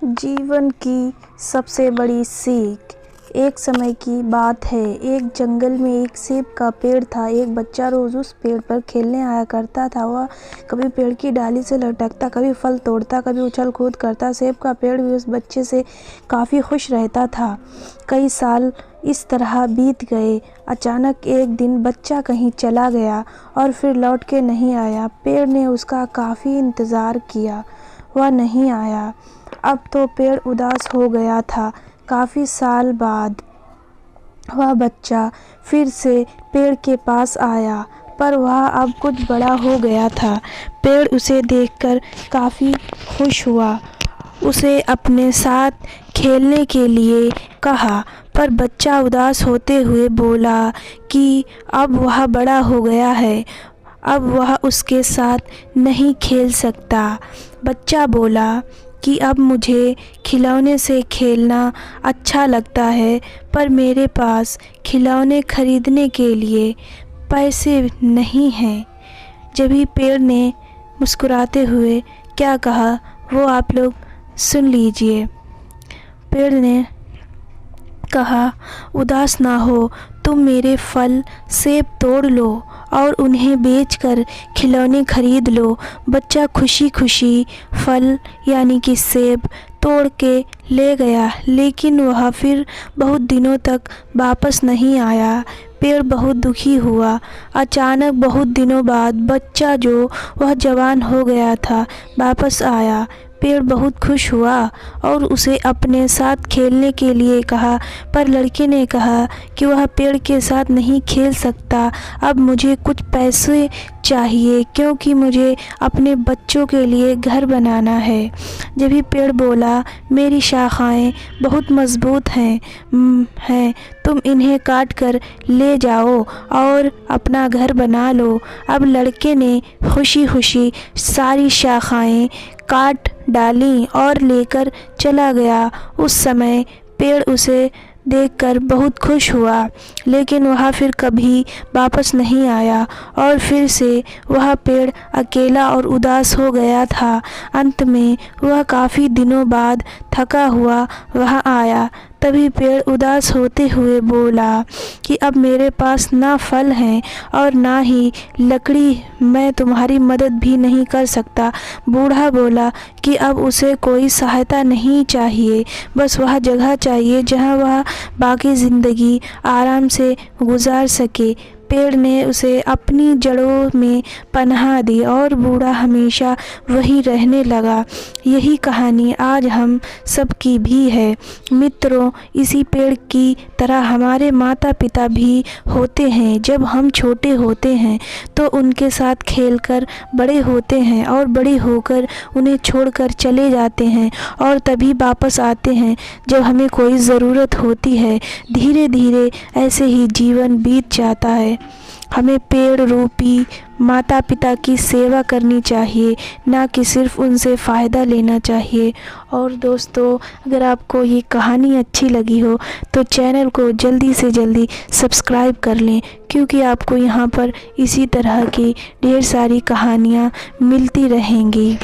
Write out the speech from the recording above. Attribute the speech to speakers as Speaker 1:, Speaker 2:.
Speaker 1: जीवन की सबसे बड़ी सीख। एक समय की बात है, एक जंगल में एक सेब का पेड़ था। एक बच्चा रोज उस पेड़ पर खेलने आया करता था। वह कभी पेड़ की डाली से लटकता, कभी फल तोड़ता, कभी उछल कूद करता। सेब का पेड़ भी उस बच्चे से काफ़ी खुश रहता था। कई साल इस तरह बीत गए। अचानक एक दिन बच्चा कहीं चला गया और फिर लौट के नहीं आया। पेड़ ने उसका काफ़ी इंतज़ार किया, वह नहीं आया। अब तो पेड़ उदास हो गया था। काफ़ी साल बाद वह बच्चा फिर से पेड़ के पास आया, पर वह अब कुछ बड़ा हो गया था। पेड़ उसे देखकर काफ़ी खुश हुआ, उसे अपने साथ खेलने के लिए कहा, पर बच्चा उदास होते हुए बोला कि अब वह बड़ा हो गया है, अब वह उसके साथ नहीं खेल सकता। बच्चा बोला कि अब मुझे खिलौने से खेलना अच्छा लगता है, पर मेरे पास खिलौने खरीदने के लिए पैसे नहीं हैं। जभी पेड़ ने मुस्कुराते हुए क्या कहा, वो आप लोग सुन लीजिए। पेड़ ने कहा, उदास ना हो, तुम मेरे फल सेब तोड़ लो और उन्हें बेचकर खिलौने खरीद लो। बच्चा खुशी खुशी फल यानी कि सेब तोड़ के ले गया, लेकिन वह फिर बहुत दिनों तक वापस नहीं आया। पेड़ बहुत दुखी हुआ। अचानक बहुत दिनों बाद बच्चा जो वह जवान हो गया था वापस आया। पेड़ बहुत खुश हुआ और उसे अपने साथ खेलने के लिए कहा, पर लड़के ने कहा कि वह पेड़ के साथ नहीं खेल सकता। अब मुझे कुछ पैसे चाहिए, क्योंकि मुझे अपने बच्चों के लिए घर बनाना है। जब भी पेड़ बोला, मेरी शाखाएं बहुत मजबूत हैं, तुम इन्हें काट कर ले जाओ और अपना घर बना लो। अब लड़के ने खुशी खुशी सारी शाखाएं काट डाली और लेकर चला गया। उस समय पेड़ उसे देखकर बहुत खुश हुआ, लेकिन वह फिर कभी वापस नहीं आया और फिर से वह पेड़ अकेला और उदास हो गया था। अंत में वह काफ़ी दिनों बाद थका हुआ वहाँ आया। तभी पेड़ उदास होते हुए बोला कि अब मेरे पास ना फल हैं और ना ही लकड़ी, मैं तुम्हारी मदद भी नहीं कर सकता। बूढ़ा बोला कि अब उसे कोई सहायता नहीं चाहिए, बस वह जगह चाहिए जहां वह बाकी ज़िंदगी आराम से गुजार सके। पेड़ ने उसे अपनी जड़ों में पनाह दी और बूढ़ा हमेशा वहीं रहने लगा। यही कहानी आज हम सबकी भी है। मित्रों, इसी पेड़ की तरह हमारे माता पिता भी होते हैं। जब हम छोटे होते हैं तो उनके साथ खेलकर बड़े होते हैं और बड़े होकर उन्हें छोड़कर चले जाते हैं और तभी वापस आते हैं जब हमें कोई ज़रूरत होती है। धीरे धीरे ऐसे ही जीवन बीत जाता है। हमें पेड़ रूपी माता पिता की सेवा करनी चाहिए, ना कि सिर्फ उनसे फ़ायदा लेना चाहिए। और दोस्तों, अगर आपको ये कहानी अच्छी लगी हो तो चैनल को जल्दी से जल्दी सब्सक्राइब कर लें, क्योंकि आपको यहाँ पर इसी तरह की ढेर सारी कहानियाँ मिलती रहेंगी।